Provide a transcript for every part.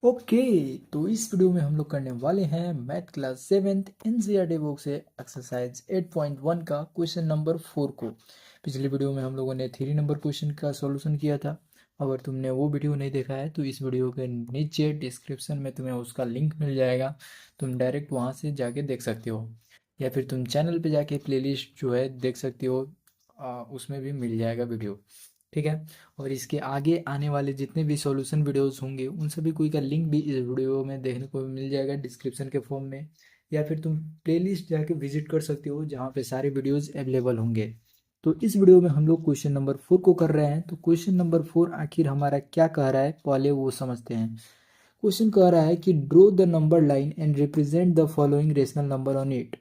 Okay. तो इस video में हम लोग करने वाले हैं math class 7th NCERT book से एक्सरसाइज 8.1 का क्वेश्चन नंबर 4 को। पिछली वीडियो में हम लोगों ने 3 नंबर क्वेश्चन का सॉल्यूशन किया था। अगर तुमने वो वीडियो नहीं देखा है तो इस वीडियो के नीचे डिस्क्रिप्शन में तुम्हें उसका लिंक मिल जाएगा। तुम डायरेक्ट वहाँ से जाके देख सकते हो, या फिर तुम चैनल पे जाके प्लेलिस्ट जो है देख सकते हो। उसमें भी मिल जाएगा वीडियो। ठीक है। और इसके आगे आने वाले जितने भी सॉल्यूशन वीडियोस होंगे उन सभी कोई का लिंक भी इस वीडियो में देखने को मिल जाएगा डिस्क्रिप्शन के फॉर्म में, या फिर तुम प्लेलिस्ट जाके विजिट कर सकते हो जहाँ पे सारे वीडियोस अवेलेबल होंगे। तो इस वीडियो में हम लोग क्वेश्चन नंबर 4 को कर रहे हैं। तो क्वेश्चन नंबर 4 आखिर हमारा क्या कह रहा है पहले वो समझते हैं। क्वेश्चन कह रहा है कि draw the number line and represent the following rational number on it.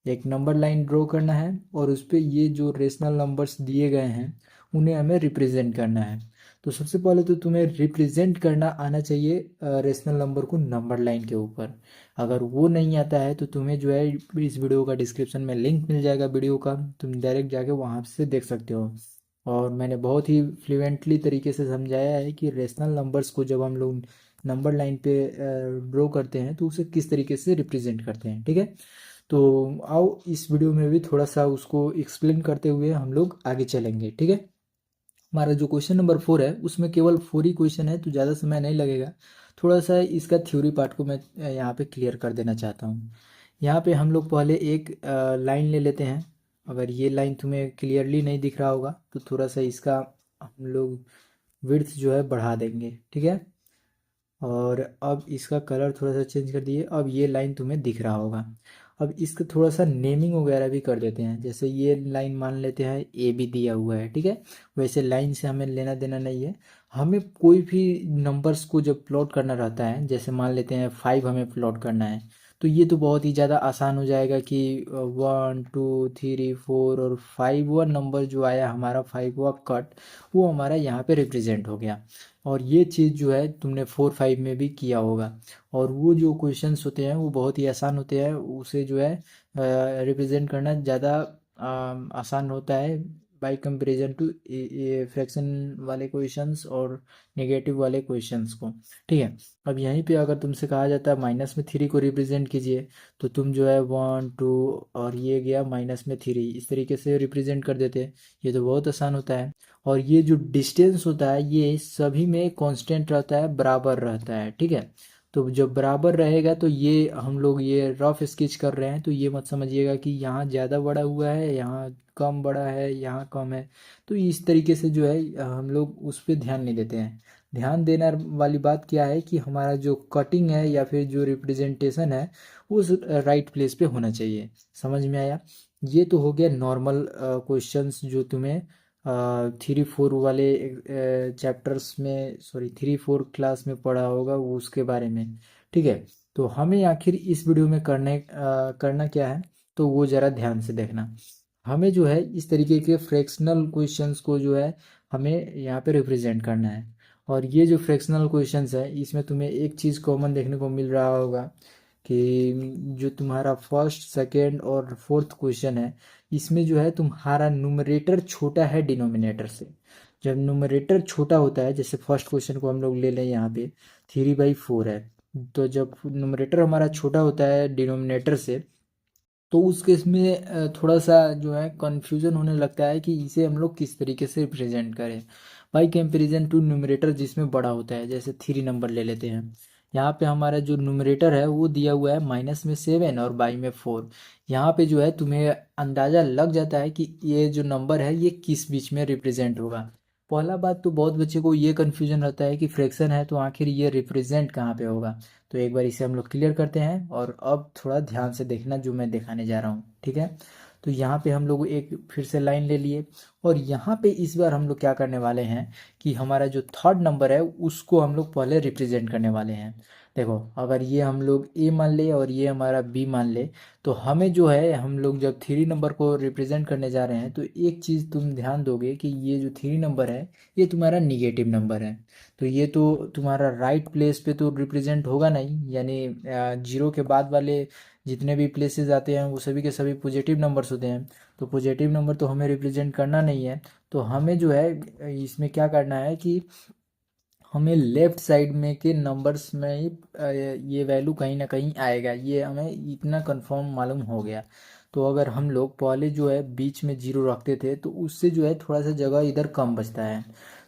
एक नंबर लाइन ड्रॉ करना है और उस पे ये जो रेशनल नंबर्स दिए गए हैं उन्हें हमें रिप्रेजेंट करना है। तो सबसे पहले तो तुम्हें रिप्रेजेंट करना आना चाहिए रेशनल नंबर को नंबर लाइन के ऊपर। अगर वो नहीं आता है तो तुम्हें जो है इस वीडियो का डिस्क्रिप्शन में लिंक मिल जाएगा वीडियो का, तुम डायरेक्ट जाके वहाँ से देख सकते हो। और मैंने बहुत ही फ्लुएंटली तरीके से समझाया है कि रेशनल नंबर्स को जब हम लोग नंबर लाइन पे ड्रॉ करते हैं तो उसे किस तरीके से रिप्रेजेंट करते हैं। ठीक है। तो आओ इस वीडियो में भी थोड़ा सा उसको एक्सप्लेन करते हुए हम लोग आगे चलेंगे। ठीक है। हमारा जो क्वेश्चन नंबर 4 है उसमें केवल 4 ही क्वेश्चन है तो ज़्यादा समय नहीं लगेगा। थोड़ा सा इसका थ्योरी पार्ट को मैं यहाँ पे क्लियर कर देना चाहता हूँ। यहाँ पे हम लोग पहले एक लाइन ले लेते हैं। अगर ये लाइन तुम्हें क्लियरली नहीं दिख रहा होगा तो थोड़ा सा इसका हम लोग विड्थ जो है बढ़ा देंगे। ठीक है। और अब इसका कलर थोड़ा सा चेंज कर दिए, अब ये लाइन तुम्हें दिख रहा होगा। अब इसका थोड़ा सा नेमिंग वगैरह भी कर देते हैं, जैसे ये लाइन मान लेते हैं ए बी दिया हुआ है। ठीक है। वैसे लाइन से हमें लेना देना नहीं है। हमें कोई भी नंबर्स को जब प्लॉट करना रहता है, जैसे मान लेते हैं 5 हमें प्लॉट करना है, तो ये तो बहुत ही ज़्यादा आसान हो जाएगा कि 1 2 3 4 और 5वां नंबर जो आया हमारा 5वां कट, वो हमारा यहाँ पे रिप्रेजेंट हो गया। और ये चीज़ जो है तुमने 4 5 में भी किया होगा। और वो जो क्वेश्चंस होते हैं वो बहुत ही आसान होते हैं, उसे जो है रिप्रेजेंट करना ज़्यादा आसान होता है बाय कंपैरिजन टू फ्रैक्शन वाले क्वेश्चंस और नेगेटिव वाले क्वेश्चंस को। ठीक है। अब यहीं पे अगर तुमसे कहा जाता है -3 को रिप्रेजेंट कीजिए, तो तुम जो है 1 2 और ये गया -3, इस तरीके से रिप्रेजेंट कर देते हैं। ये तो बहुत आसान होता है। और ये जो डिस्टेंस होता है ये सभी में कांस्टेंट रहता है, बराबर रहता है। ठीक है। तो जब बराबर रहेगा तो ये हम लोग ये रफ स्केच कर रहे हैं तो ये मत समझिएगा कि यहाँ ज़्यादा बड़ा हुआ है, यहाँ कम बड़ा है, यहाँ कम है। तो इस तरीके से जो है हम लोग उस पर ध्यान नहीं देते हैं। ध्यान देना वाली बात क्या है कि हमारा जो कटिंग है या फिर जो रिप्रेजेंटेशन है उस राइट प्लेस पे होना चाहिए। समझ में आया। ये तो हो गया नॉर्मल क्वेश्चंस जो तुम्हें 3 4 वाले चैप्टर्स में, सॉरी 3 4 क्लास में पढ़ा होगा वो उसके बारे में। ठीक है। तो हमें आखिर इस वीडियो में करना क्या है, तो वो ज़रा ध्यान से देखना। हमें जो है इस तरीके के फ्रैक्शनल क्वेश्चंस को जो है हमें यहाँ पे रिप्रेजेंट करना है। और ये जो फ्रैक्शनल क्वेश्चंस है इसमें तुम्हें एक चीज़ कॉमन देखने को मिल रहा होगा कि जो तुम्हारा फर्स्ट सेकेंड और फोर्थ क्वेश्चन है इसमें जो है तुम्हारा न्यूमरेटर छोटा है डिनोमिनेटर से। जब न्यूमरेटर छोटा होता है, जैसे फर्स्ट क्वेश्चन को हम लोग ले लें, यहाँ पे 3/4 है, तो जब न्यूमरेटर हमारा छोटा होता है डिनोमिनेटर से तो उस केस में थोड़ा सा जो है कन्फ्यूजन होने लगता है कि इसे हम लोग किस तरीके से रिप्रेजेंट करें बाई कंपेरिजन टू न्यूमरेटर जिसमें बड़ा होता है। जैसे 3 नंबर ले लेते हैं। यहाँ पे हमारा जो न्यूमरेटर है वो दिया हुआ है माइनस में 7 और बाई में 4। यहाँ पे जो है तुम्हें अंदाज़ा लग जाता है कि ये जो नंबर है ये किस बीच में रिप्रेजेंट होगा। पहला बात तो बहुत बच्चे को ये कन्फ्यूजन रहता है कि फ्रैक्शन है तो आखिर ये रिप्रेजेंट कहाँ पे होगा। तो एक बार इसे हम लोग क्लियर करते हैं और अब थोड़ा ध्यान से देखना जो मैं दिखाने जा रहा हूँ। ठीक है। तो यहाँ पे हम लोग एक फिर से लाइन ले लिए और यहाँ पे इस बार हम लोग क्या करने वाले हैं कि हमारा जो थर्ड नंबर है उसको हम लोग पहले रिप्रेजेंट करने वाले हैं। देखो, अगर ये हम लोग ए मान ले और ये हमारा बी मान ले, तो हमें जो है हम लोग जब 3 नंबर को रिप्रेजेंट करने जा रहे हैं तो एक चीज़ तुम ध्यान दोगे कि ये जो 3 नंबर है ये तुम्हारा निगेटिव नंबर है। तो ये तो तुम्हारा राइट प्लेस पे तो रिप्रेजेंट होगा नहीं, यानी जीरो के बाद वाले जितने भी प्लेसेस आते हैं वो सभी के सभी पॉजिटिव नंबर्स होते हैं। तो पॉजिटिव नंबर तो हमें रिप्रेजेंट करना नहीं है। तो हमें जो है इसमें क्या करना है कि हमें लेफ्ट साइड में के नंबर्स में ही ये वैल्यू कहीं ना कहीं आएगा, ये हमें इतना कंफर्म मालूम हो गया। तो अगर हम लोग पहले जो है बीच में जीरो रखते थे तो उससे जो है थोड़ा सा जगह इधर कम बचता है।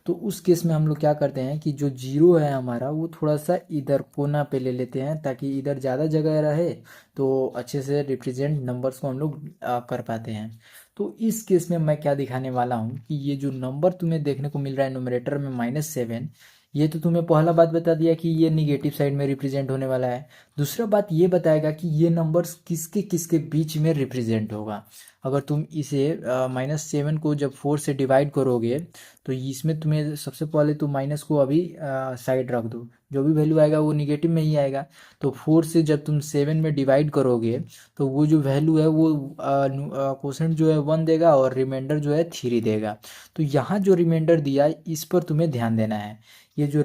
तो उस केस में हम लोग क्या करते हैं कि जो जीरो है हमारा वो थोड़ा सा इधर कोना पे ले लेते हैं ताकि इधर ज़्यादा जगह रहे, तो अच्छे से रिप्रेजेंट नंबर्स को हम लोग कर पाते हैं। तो इस केस में मैं क्या दिखाने वाला हूँ कि ये जो नंबर तुम्हें देखने को मिल रहा है न्यूमरेटर में -7, ये तो तुम्हें पहला बात बता दिया कि ये निगेटिव साइड में रिप्रेजेंट होने वाला है। दूसरा बात ये बताएगा कि ये नंबर्स किसके किसके बीच में रिप्रेजेंट होगा। अगर तुम इसे -7 को जब 4 से डिवाइड करोगे तो इसमें तुम्हें सबसे पहले तो माइनस को अभी साइड रख दो, जो भी वैल्यू आएगा वो निगेटिव में ही आएगा। तो 4 से जब तुम 7 में डिवाइड करोगे तो वो जो वैल्यू है वो क्वोशंट जो है 1 देगा और रिमाइंडर जो है 3 देगा। तो यहाँ जो रिमाइंडर दिया है इस पर तुम्हें ध्यान देना है। ये जो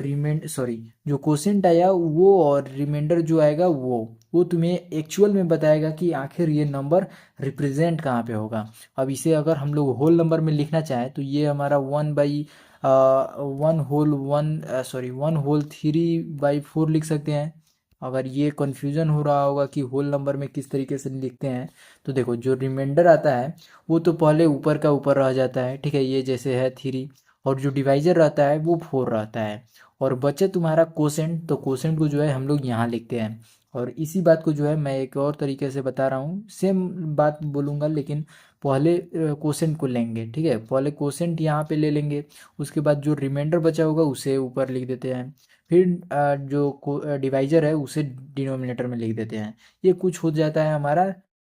जो क्वोशंट आया वो और रिमाइंडर जो आएगा वो तुम्हें एक्चुअल में बताएगा कि आखिर ये नंबर रिप्रेजेंट कहाँ पे होगा। अब इसे अगर हम लोग होल नंबर में लिखना चाहें तो ये हमारा 1/3/4 लिख सकते हैं। अगर ये कन्फ्यूजन हो रहा होगा कि होल नंबर में किस तरीके से लिखते हैं, तो देखो जो रिमाइंडर आता है वो तो पहले ऊपर का ऊपर रह जाता है, ठीक है, ये जैसे है 3, और जो डिवाइजर रहता है वो 4 रहता है, और बचे तुम्हारा कोसेंट, तो कोसेंट को जो है हम लोग यहाँ लिखते हैं। और इसी बात को जो है मैं एक और तरीके से बता रहा हूँ, सेम बात बोलूँगा लेकिन पहले कोसेंट को लेंगे, ठीक है, पहले कोसेंट यहाँ पे ले लेंगे, उसके बाद जो रिमाइंडर बचा होगा उसे ऊपर लिख देते हैं, फिर जो डिवाइजर है उसे डिनोमिनेटर में लिख देते हैं। ये कुछ हो जाता है हमारा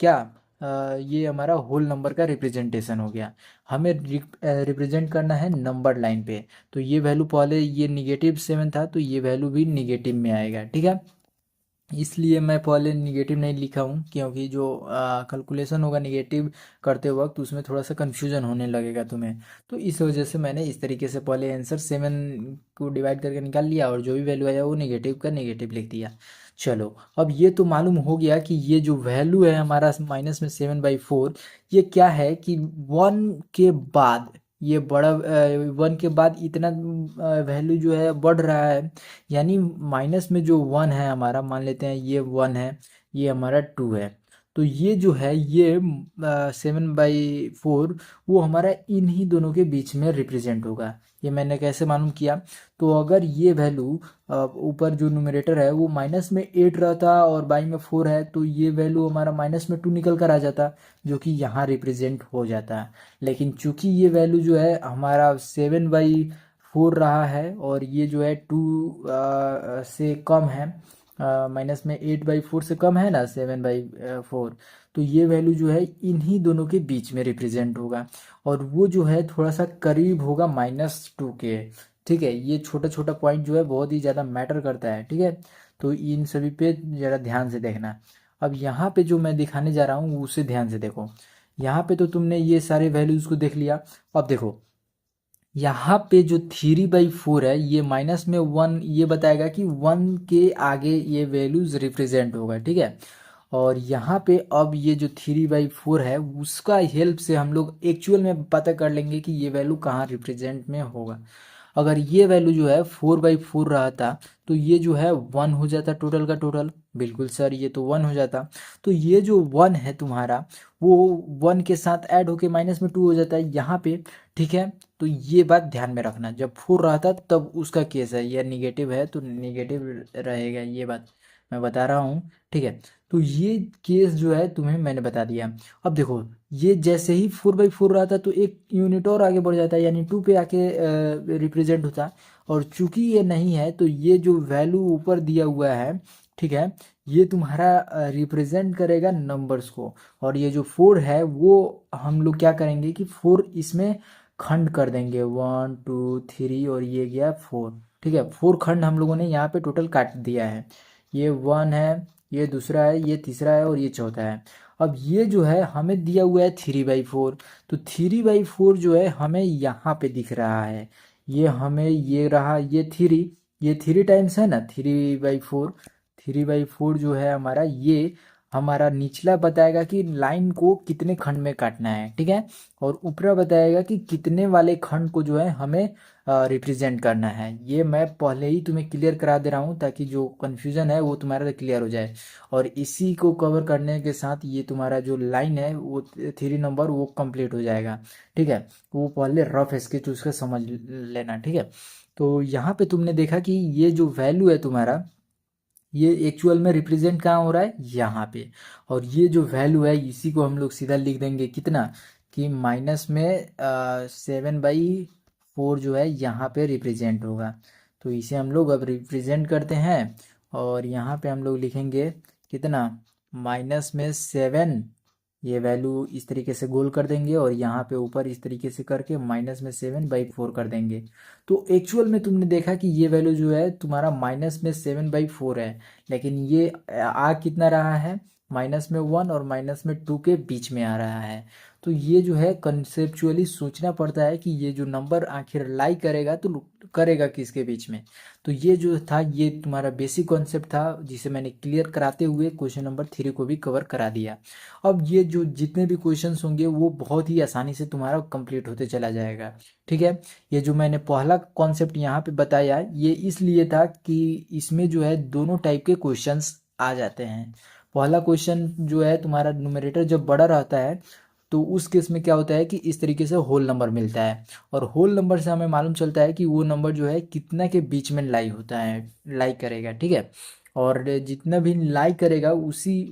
क्या, ये हमारा होल नंबर का रिप्रेजेंटेशन हो गया। हमें रिप्रेजेंट करना है नंबर लाइन पे, तो ये वैल्यू पहले ये -7 था तो ये वैल्यू भी निगेटिव में आएगा, ठीक है। इसलिए मैं पहले निगेटिव नहीं लिखा हूँ क्योंकि जो कैलकुलेशन होगा निगेटिव करते वक्त उसमें थोड़ा सा कन्फ्यूजन होने लगेगा तुम्हें। तो इस वजह से मैंने इस तरीके से पहले आंसर 7 को डिवाइड करके निकाल लिया और जो भी वैल्यू आया वो निगेटिव का निगेटिव लिख दिया। चलो, अब ये तो मालूम हो गया कि ये जो वैल्यू है हमारा माइनस में 7/4, ये क्या है कि 1 के बाद, ये बड़ा 1 के बाद इतना वैल्यू जो है बढ़ रहा है, यानी माइनस में जो 1 है हमारा, मान लेते हैं ये 1 है, ये हमारा 2 है, तो ये जो है ये 7/4 वो हमारा इन्हीं दोनों के बीच में रिप्रेजेंट होगा। ये मैंने कैसे मालूम किया, तो अगर ये वैल्यू ऊपर जो न्यूमरेटर है वो -8 रहता और बाई में 4 है, तो ये वैल्यू हमारा -2 निकल कर आ जाता, जो कि यहाँ रिप्रेजेंट हो जाता। लेकिन चूंकि ये वैल्यू जो है हमारा 7/4 रहा है और ये जो है 2 से कम है, माइनस में 8/4 से कम है ना 7/4, तो ये वैल्यू जो है इन्हीं दोनों के बीच में रिप्रेजेंट होगा और वो जो है थोड़ा सा करीब होगा -2 के, ठीक है। ये छोटा छोटा पॉइंट जो है बहुत ही ज़्यादा मैटर करता है, ठीक है। तो इन सभी पे ज़रा ध्यान से देखना। अब यहाँ पे जो मैं दिखाने जा रहा हूँ उसे ध्यान से देखो। यहाँ पे तो तुमने ये सारे वैल्यूज़ को देख लिया। अब देखो यहाँ पे जो 3/4 है ये -1 ये बताएगा कि 1 के आगे ये वैल्यूज रिप्रेजेंट होगा, ठीक है। और यहाँ पे अब ये जो 3/4 है उसका हेल्प से हम लोग एक्चुअल में पता कर लेंगे कि ये वैल्यू कहाँ रिप्रेजेंट में होगा। अगर ये वैल्यू जो है 4/4 रहा था तो ये जो है 1 हो जाता टोटल का टोटल, बिल्कुल सर ये तो 1 हो जाता। तो ये जो 1 है तुम्हारा वो 1 के साथ ऐड होके -2 हो जाता है यहाँ पे, ठीक है। तो ये बात ध्यान में रखना, जब 4 रहा था तब उसका केस है, यह निगेटिव है तो निगेटिव रहेगा, ये बात मैं बता रहा हूँ, ठीक है। तो ये केस जो है तुम्हें मैंने बता दिया। अब देखो ये जैसे ही 4/4 रहा था तो एक यूनिट और आगे बढ़ जाता है, यानी 2 पे आके रिप्रेजेंट होता, और चूंकि ये नहीं है तो ये जो वैल्यू ऊपर दिया हुआ है, ठीक है, ये तुम्हारा रिप्रेजेंट करेगा नंबर्स को। और ये जो 4 है वो हम लोग क्या करेंगे कि 4 इसमें खंड कर देंगे, 1 2 3 और ये गया 4, ठीक है। 4 खंड हम लोगों ने यहाँ पे टोटल काट दिया है, ये 1 है, ये दूसरा है, ये तीसरा है और ये चौथा है। अब ये जो है हमें दिया हुआ है 3/4, तो 3/4 जो है हमें यहाँ पे दिख रहा है, ये हमें ये रहा, ये 3 टाइम्स है ना 3/4, 3/4 जो है हमारा ये हमारा निचला बताएगा कि लाइन को कितने खंड में काटना है, ठीक है, और ऊपरा बताएगा कि कितने वाले खंड को जो है हमें रिप्रेजेंट करना है। ये मैं पहले ही तुम्हें क्लियर करा दे रहा हूँ ताकि जो कन्फ्यूज़न है वो तुम्हारा क्लियर हो जाए। और इसी को कवर करने के साथ ये तुम्हारा जो लाइन है वो 3 नंबर वो कंप्लीट हो जाएगा, ठीक है। वो पहले रफ स्केच उसका समझ लेना, ठीक है। तो यहाँ पे तुमने देखा कि ये जो वैल्यू है तुम्हारा, ये एक्चुअल में रिप्रेजेंट कहाँ हो रहा है, यहाँ पे। और ये जो वैल्यू है इसी को हम लोग सीधा लिख देंगे कितना, कि माइनस में 7/4 जो है यहाँ पे रिप्रेजेंट होगा। तो इसे हम लोग अब रिप्रेजेंट करते हैं, और यहाँ पे हम लोग लिखेंगे कितना, माइनस में 7, ये वैल्यू इस तरीके से गोल कर देंगे, और यहाँ पे ऊपर इस तरीके से करके -7/4 कर देंगे। तो एक्चुअल में तुमने देखा कि ये वैल्यू जो है तुम्हारा -7/4 है, लेकिन ये आ कितना रहा है, -1 और -2 के बीच में आ रहा है। तो ये जो है कंसेप्चुअली सोचना पड़ता है कि ये जो नंबर आखिर लाई करेगा तो करेगा किसके बीच में। तो ये जो था ये तुम्हारा बेसिक कॉन्सेप्ट था, जिसे मैंने क्लियर कराते हुए क्वेश्चन नंबर 3 को भी कवर करा दिया। अब ये जो जितने भी क्वेश्चंस होंगे वो बहुत ही आसानी से तुम्हारा कंप्लीट होते चला जाएगा, ठीक है। ये जो मैंने पहला कॉन्सेप्ट यहाँ पे बताया ये इसलिए था कि इसमें जो है दोनों टाइप के क्वेश्चंस आ जाते हैं। पहला क्वेश्चन जो है तुम्हारा न्यूमरेटर जब बड़ा रहता है तो उस केस में क्या होता है कि इस तरीके से होल नंबर मिलता है, और होल नंबर से हमें मालूम चलता है कि वो नंबर जो है कितना के बीच में लाई होता है, लाई करेगा, ठीक है। और जितना भी लाई करेगा उसी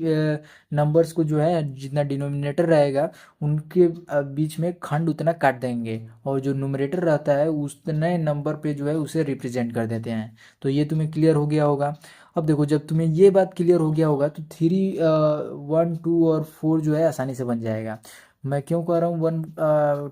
नंबर्स को जो है जितना डिनोमिनेटर रहेगा उनके बीच में खंड उतना काट देंगे, और जो न्यूमरेटर रहता है उतने नंबर पे जो है उसे रिप्रेजेंट कर देते हैं। तो ये तुम्हें क्लियर हो गया होगा। अब देखो जब तुम्हें ये बात क्लियर हो गया होगा तो 3, 1, 2 और 4 जो है आसानी से बन जाएगा। मैं क्यों कह रहा हूँ 1,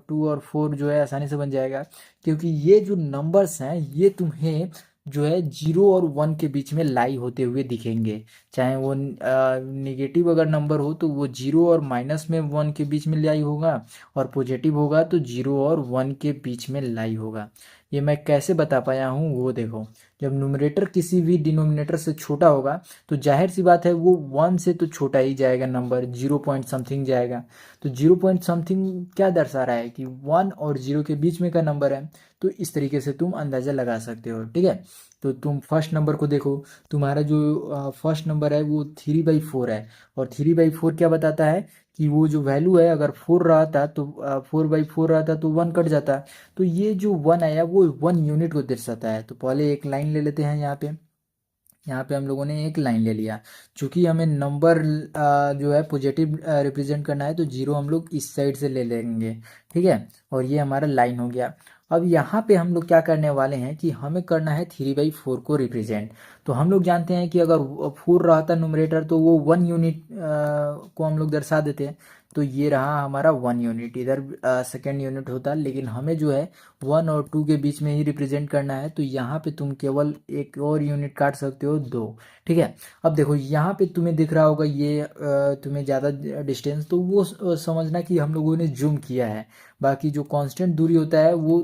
2 और 4 जो है आसानी से बन जाएगा, क्योंकि ये जो नंबर्स हैं ये तुम्हें जो है 0 और 1 के बीच में लाई होते हुए दिखेंगे। चाहे वो निगेटिव अगर नंबर हो तो वो 0 और -1 के बीच में लाई होगा, और पॉजिटिव होगा तो 0 और 1 के बीच में लाई होगा। ये मैं कैसे बता पाया हूँ वो देखो, जब न्यूमरेटर किसी भी डिनोमिनेटर से छोटा होगा तो जाहिर सी बात है वो 1 से तो छोटा ही जाएगा, नंबर 0 पॉइंट समथिंग जाएगा। तो 0 पॉइंट समथिंग क्या दर्शा रहा है कि 1 और 0 के बीच में का नंबर है। तो इस तरीके से तुम अंदाज़ा लगा सकते हो, ठीक है। तो तुम फर्स्ट नंबर को देखो, तुम्हारा जो फर्स्ट नंबर है वो 3/4 है, और 3/4 क्या बताता है कि वो जो वैल्यू है अगर 4 रहा था तो 4/4 रहा था तो 1 कट जाता। तो ये जो 1 आया वो 1 यूनिट को दर्शाता है। तो पहले एक लाइन ले लेते हैं यहाँ पे, यहाँ पे हम लोगों ने एक लाइन ले लिया। चूंकि हमें नंबर जो है पॉजिटिव रिप्रेजेंट करना है तो 0 हम लोग इस साइड से ले लेंगे, ठीक है। और ये हमारा लाइन हो गया। अब यहाँ पे हम लोग क्या करने वाले हैं कि हमें करना है 3/4 को रिप्रेजेंट। तो हम लोग जानते हैं कि अगर 4 रहता न्यूमरेटर तो वो 1 यूनिट को हम लोग दर्शा देते हैं। तो ये रहा हमारा 1 यूनिट, इधर सेकेंड यूनिट होता, लेकिन हमें जो है 1 और 2 के बीच में ही रिप्रेजेंट करना है। तो यहाँ पे तुम केवल एक और यूनिट काट सकते हो, 2, ठीक है। अब देखो यहाँ पे तुम्हें दिख रहा होगा ये तुम्हें ज़्यादा डिस्टेंस, तो वो समझना कि हम लोगों ने जूम किया है। बाकी जो कांस्टेंट दूरी होता है वो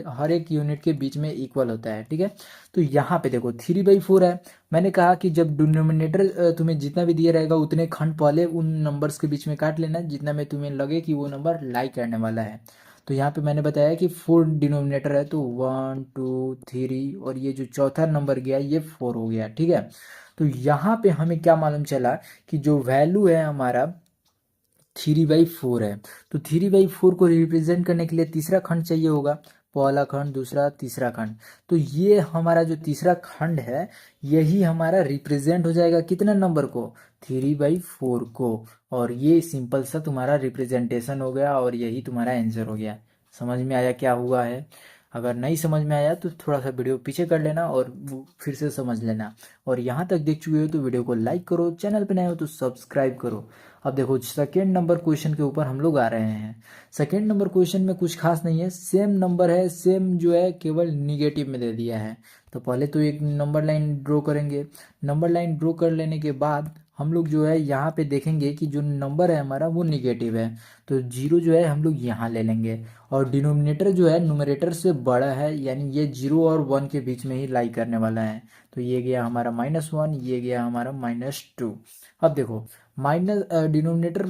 हर एक यूनिट के बीच में इक्वल होता है, ठीक है। तो यहाँ पे देखो 3/4 है। मैंने कहा कि जब डिनोमिनेटर तुम्हें जितना भी दिया रहेगा उतने खंड पहले उन नंबर्स के बीच में काट लेना जितना में तुम्हें लगे कि वो नंबर लाई करने वाला है। तो यहाँ पे मैंने बताया कि 4 डिनोमिनेटर है, तो 1, 2, 3 और ये जो चौथा नंबर गया ये 4 हो गया, ठीक है। तो यहाँ पे हमें क्या मालूम चला कि जो वैल्यू है हमारा 3/4 है। तो 3/4 को रिप्रेजेंट करने के लिए तीसरा खंड चाहिए होगा, पहला खंड, दूसरा, तीसरा खंड। तो ये हमारा जो तीसरा खंड है यही हमारा रिप्रेजेंट हो जाएगा कितना नंबर को, 3/4 को। और ये सिंपल सा तुम्हारा रिप्रेजेंटेशन हो गया और यही तुम्हारा आंसर हो गया। समझ में आया क्या हुआ है? अगर नहीं समझ में आया तो थोड़ा सा वीडियो पीछे कर लेना और फिर से समझ लेना। और यहाँ तक देख चुके हो तो वीडियो को लाइक करो, चैनल पे नए हो तो सब्सक्राइब करो। अब देखो सेकेंड नंबर क्वेश्चन के ऊपर हम लोग आ रहे हैं। सेकेंड नंबर क्वेश्चन में कुछ खास नहीं है, सेम नंबर है, सेम जो है केवल निगेटिव में दे दिया है। तो पहले तो एक नंबर लाइन ड्रॉ करेंगे। नंबर लाइन ड्रॉ कर लेने के बाद हम लोग जो है यहाँ पे देखेंगे कि जो नंबर है हमारा वो निगेटिव है, तो जीरो जो है हम लोग यहाँ ले लेंगे। और डिनोमिनेटर जो है न्यूमरेटर से बड़ा है, यानी ये जीरो और वन के बीच में ही लाई करने वाला है। तो ये गया हमारा -1, ये गया हमारा -2। अब देखो माइनस डिनोमिनेटर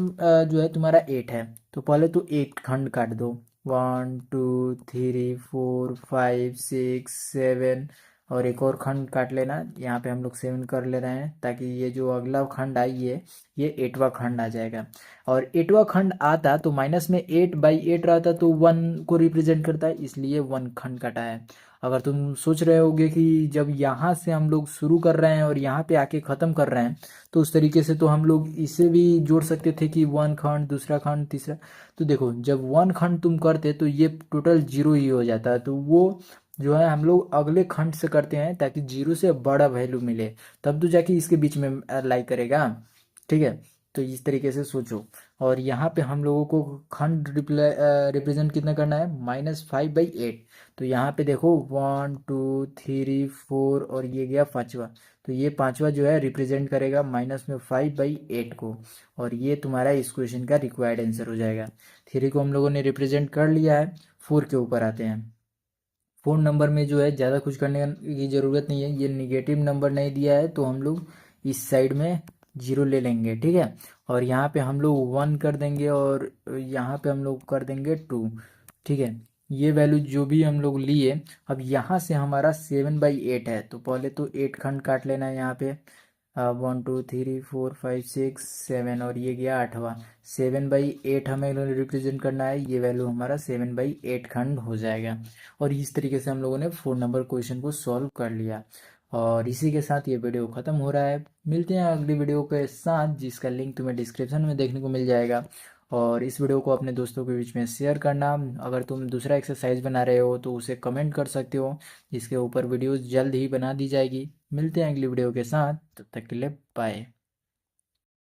जो है तुम्हारा 8 है, तो पहले तो 8 खंड काट दो। 1 2 3 4 5 6 7, और एक और खंड काट लेना। यहाँ पे हम लोग 7 कर ले रहे हैं, ताकि ये जो अगला खंड आई है ये 8वां खंड आ जाएगा। और 8वां खंड आता तो माइनस में 8/8 रहता, तो 1 को रिप्रेजेंट करता है, इसलिए 1 खंड कटा है। अगर तुम सोच रहे होगे कि जब यहाँ से हम लोग शुरू कर रहे हैं और यहाँ पे आके ख़त्म कर रहे हैं, तो उस तरीके से तो हम लोग इसे भी जोड़ सकते थे कि 1 खंड, दूसरा खंड, तीसरा। तो देखो जब 1 खंड तुम करते तो ये टोटल जीरो ही हो जाता है, तो वो जो है हम लोग अगले खंड से करते हैं ताकि जीरो से बड़ा वैल्यू मिले, तब तो जाके इसके बीच में लाई करेगा। ठीक है, तो इस तरीके से सोचो। और यहाँ पे हम लोगों को खंड रिप्रेजेंट कितना करना है, -5/8। तो यहाँ पे देखो 1 2 3 4, और ये गया पाँचवा, तो ये पाँचवा जो है रिप्रेजेंट करेगा -5/8 को। और ये तुम्हारा इस क्वेश्चन का रिक्वायर्ड आंसर हो जाएगा। 3 को हम लोगों ने रिप्रेजेंट कर लिया है। 4 के ऊपर आते हैं। 4 नंबर में जो है ज़्यादा कुछ करने की ज़रूरत नहीं है, ये निगेटिव नंबर नहीं दिया है, तो हम लोग इस साइड में जीरो ले लेंगे। ठीक है, और यहाँ पे हम लोग 1 कर देंगे, और यहाँ पे हम लोग कर देंगे 2। ठीक है, ये वैल्यू जो भी हम लोग लिए, अब यहाँ से हमारा 7/8 है, तो पहले तो 8 खंड काट लेना है यहाँ पे। 1 2 3 4 5 6 7, और ये गया 8वां। 7/8 हमें रिप्रेजेंट करना है, ये वैल्यू हमारा 7/8 खंड हो जाएगा। और इस तरीके से हम लोगों ने 4 नंबर क्वेश्चन को सॉल्व कर लिया। और इसी के साथ ये वीडियो ख़त्म हो रहा है। मिलते हैं अगली वीडियो के साथ, जिसका लिंक तुम्हें डिस्क्रिप्शन में देखने को मिल जाएगा। और इस वीडियो को अपने दोस्तों के बीच में शेयर करना। अगर तुम दूसरा एक्सरसाइज बना रहे हो तो उसे कमेंट कर सकते हो, जिसके ऊपर वीडियोस जल्द ही बना दी जाएगी। मिलते हैं अगली वीडियो के साथ, तब तक के लिए बाय।